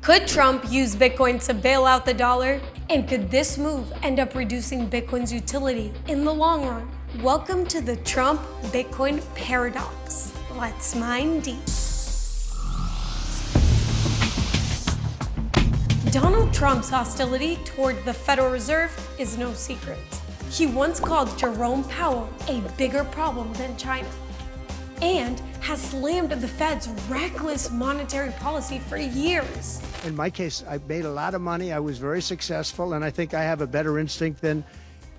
Could Trump use Bitcoin to bail out the dollar? And could this move end up reducing Bitcoin's utility in the long run? Welcome to the Trump-Bitcoin paradox. Let's mine deep. Donald Trump's hostility toward the Federal Reserve is no secret. He once called Jerome Powell a bigger problem than China, and has slammed the Fed's reckless monetary policy for years. In my case, I made a lot of money, I was very successful, and I think I have a better instinct than,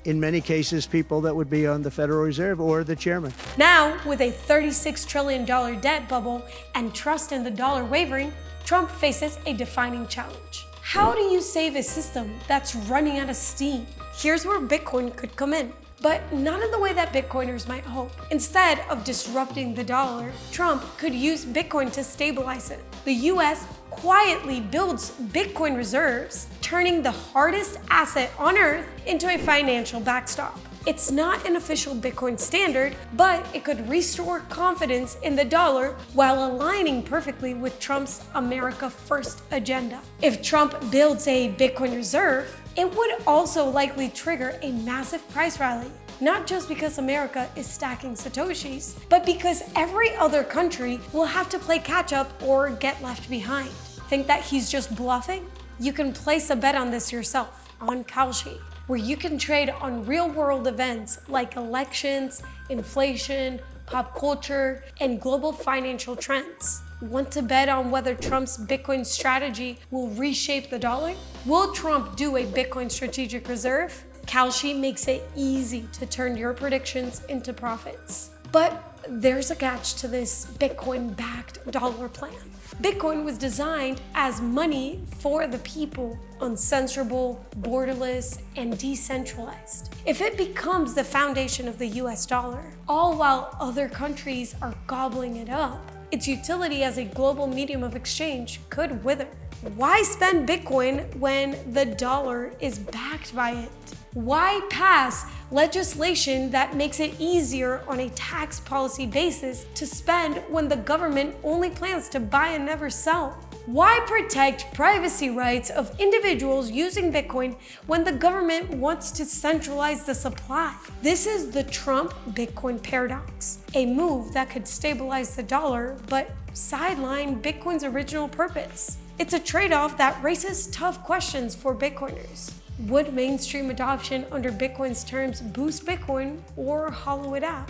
in many cases, people that would be on the Federal Reserve or the chairman. Now, with a $36 trillion debt bubble and trust in the dollar wavering, Trump faces a defining challenge. How do you save a system that's running out of steam? Here's where Bitcoin could come in, but not in the way that Bitcoiners might hope. Instead of disrupting the dollar, Trump could use Bitcoin to stabilize it. The US quietly builds Bitcoin reserves, turning the hardest asset on earth into a financial backstop. It's not an official Bitcoin standard, but it could restore confidence in the dollar while aligning perfectly with Trump's America First agenda. If Trump builds a Bitcoin reserve, it would also likely trigger a massive price rally, not just because America is stacking Satoshis, but because every other country will have to play catch up or get left behind. Think that he's just bluffing? You can place a bet on this yourself on Kalshi, where you can trade on real-world events like elections, inflation, pop culture, and global financial trends. Want to bet on whether Trump's Bitcoin strategy will reshape the dollar? Will Trump do a Bitcoin strategic reserve? Kalshi makes it easy to turn your predictions into profits. But there's a catch to this Bitcoin-backed dollar plan. Bitcoin was designed as money for the people, uncensorable, borderless, and decentralized. If it becomes the foundation of the US dollar, all while other countries are gobbling it up, its utility as a global medium of exchange could wither. Why spend Bitcoin when the dollar is backed by it? Why pass legislation that makes it easier on a tax policy basis to spend when the government only plans to buy and never sell? Why protect privacy rights of individuals using Bitcoin when the government wants to centralize the supply? This is the Trump-Bitcoin paradox, a move that could stabilize the dollar but sideline Bitcoin's original purpose. It's a trade-off that raises tough questions for Bitcoiners. Would mainstream adoption under Bitcoin's terms boost Bitcoin or hollow it out?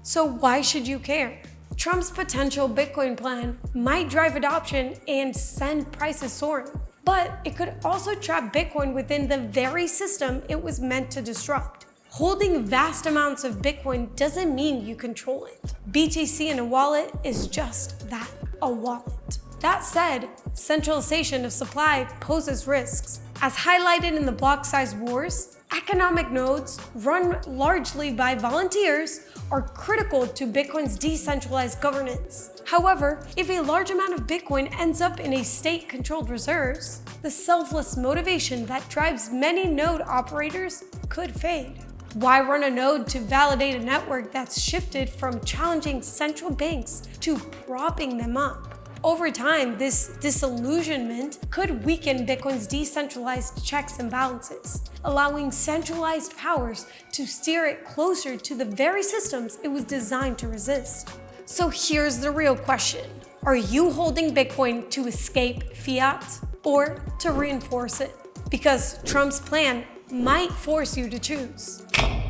So why should you care? Trump's potential Bitcoin plan might drive adoption and send prices soaring, but it could also trap Bitcoin within the very system it was meant to disrupt. Holding vast amounts of Bitcoin doesn't mean you control it. BTC in a wallet is just that, a wallet. That said, centralization of supply poses risks. As highlighted in the block size wars, economic nodes run largely by volunteers are critical to Bitcoin's decentralized governance. However, if a large amount of Bitcoin ends up in a state-controlled reserves, the selfless motivation that drives many node operators could fade. Why run a node to validate a network that's shifted from challenging central banks to propping them up? Over time, this disillusionment could weaken Bitcoin's decentralized checks and balances, allowing centralized powers to steer it closer to the very systems it was designed to resist. So here's the real question. Are you holding Bitcoin to escape fiat or to reinforce it? Because Trump's plan might force you to choose.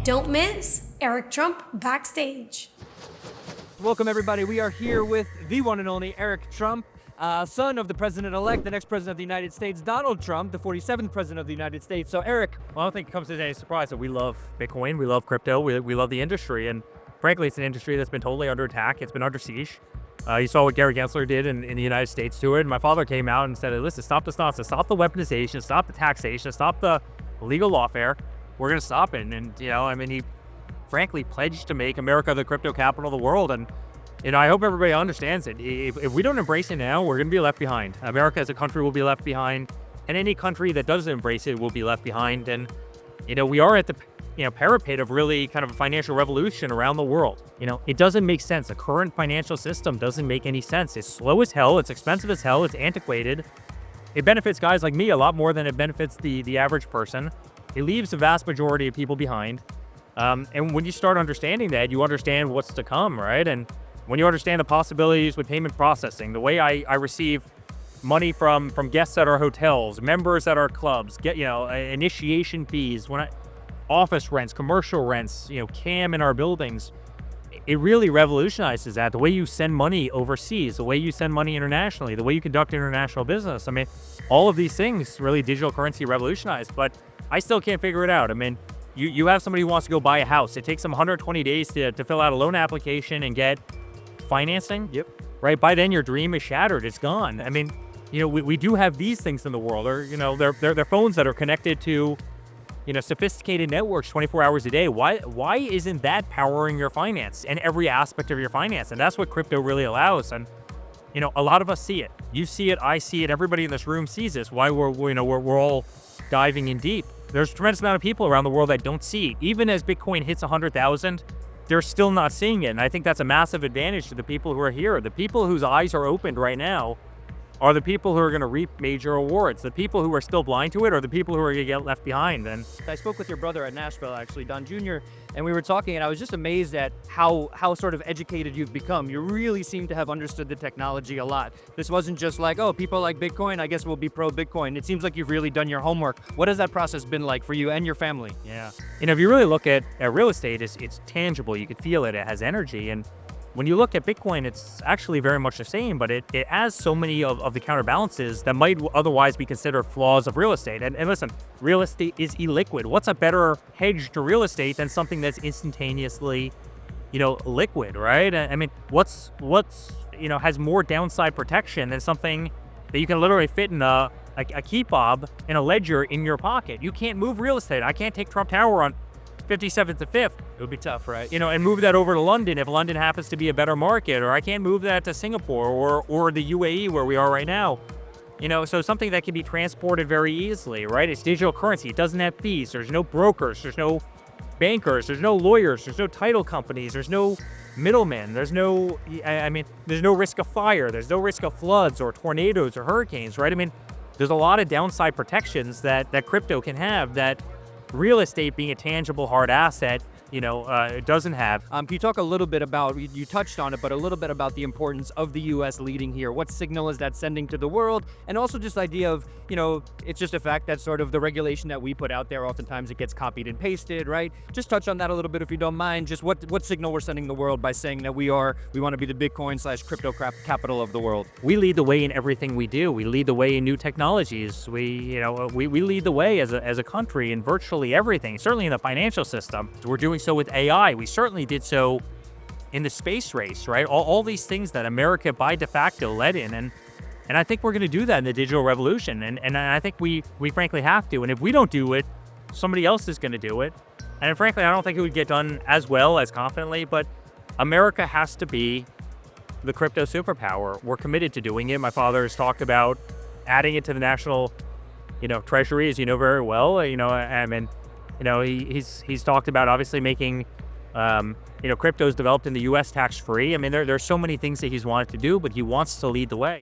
Don't miss Eric Trump Backstage. Welcome, everybody. We are here with the one and only Eric Trump, son of the president-elect, the next president of the United States, Donald Trump, the 47th president of the United States. So, Eric, well, I don't think it comes as any surprise that we love Bitcoin, we love crypto, we love the industry, and frankly, it's an industry that's been totally under attack. It's been under siege. You saw what Gary Gensler did in the United States to it. And my father came out and said, listen, stop this nonsense, stop the weaponization, stop the taxation, stop the illegal lawfare. We're going to stop it. And, you know, I mean, he frankly pledged to make America the crypto capital of the world. And, you know, I hope everybody understands it. If we don't embrace it now, we're going to be left behind. America as a country will be left behind. And any country that doesn't embrace it will be left behind. And, you know, we are at the parapet of really kind of a financial revolution around the world. You know, it doesn't make sense. The current financial system doesn't make any sense. It's slow as hell. It's expensive as hell. It's antiquated. it benefits guys like me a lot more than it benefits the average person. It leaves the vast majority of people behind. And when you start understanding that, you understand what's to come, right? And when you understand the possibilities with payment processing, the way I receive money from guests at our hotels, members at our clubs, initiation fees, office rents, commercial rents, CAM in our buildings, it really revolutionizes that. The way you send money overseas, the way you send money internationally, the way you conduct international business. I mean, all of these things really digital currency revolutionized, but I still can't figure it out. I mean, you have somebody who wants to go buy a house. It takes them 120 days to fill out a loan application and get financing. Yep. Right? By then your dream is shattered. It's gone. I mean, we do have these things in the world, or, they're phones that are connected to, sophisticated networks 24 hours a day. Why isn't that powering your finance and every aspect of your finance? And that's what crypto really allows. And, a lot of us see it. You see it, I see it, everybody in this room sees this. Why we're all diving in deep. There's a tremendous amount of people around the world that don't see it. Even as Bitcoin hits 100,000, they're still not seeing it. And I think that's a massive advantage to the people who are here. The people whose eyes are opened right now are the people who are going to reap major awards. The people who are still blind to it are the people who are going to get left behind. And I spoke with your brother at Nashville, actually, Don Jr., and we were talking, and I was just amazed at how sort of educated you've become. You really seem to have understood the technology a lot. This wasn't just like, oh, people like Bitcoin, I guess we'll be pro-Bitcoin. It seems like you've really done your homework. What has that process been like for you and your family? Yeah. If you really look at real estate, it's tangible. You can feel it. It has energy. And when you look at Bitcoin, it's actually very much the same, but it has so many of the counterbalances that might otherwise be considered flaws of real estate. And listen, real estate is illiquid. What's a better hedge to real estate than something that's instantaneously, liquid, right? I mean, what's has more downside protection than something that you can literally fit in a key fob in a ledger in your pocket? You can't move real estate. I can't take Trump Tower on 57th to 5th. It would be tough, right? And move that over to London if London happens to be a better market, or I can't move that to Singapore or the UAE where we are right now. So something that can be transported very easily, right? It's digital currency. It doesn't have fees. There's no brokers. There's no bankers. There's no lawyers. There's no title companies. There's no middlemen. There's no risk of fire. There's no risk of floods or tornadoes or hurricanes, right? I mean, there's a lot of downside protections that crypto can have that real estate, being a tangible hard asset, it doesn't have. Can you talk a little bit about, you touched on it, but a little bit about the importance of the U.S. leading here? What signal is that sending to the world? And also just the idea of, it's just a fact that sort of the regulation that we put out there, oftentimes it gets copied and pasted, right? Just touch on that a little bit if you don't mind. Just what signal we're sending the world by saying that we want to be the Bitcoin/crypto capital of the world. We lead the way in everything we do. We lead the way in new technologies. We lead the way as a country in virtually everything, certainly in the financial system. We're doing so with AI. We certainly did so in the space race, right? All these things that America by de facto led in. And I think we're going to do that in the digital revolution. And I think we frankly have to. And if we don't do it, somebody else is going to do it. And frankly, I don't think it would get done as well, as confidently, but America has to be the crypto superpower. We're committed to doing it. My father has talked about adding it to the national, treasury, as you know very well. He's talked about obviously making, cryptos developed in the U.S. tax-free. I mean, there's so many things that he's wanted to do, but he wants to lead the way.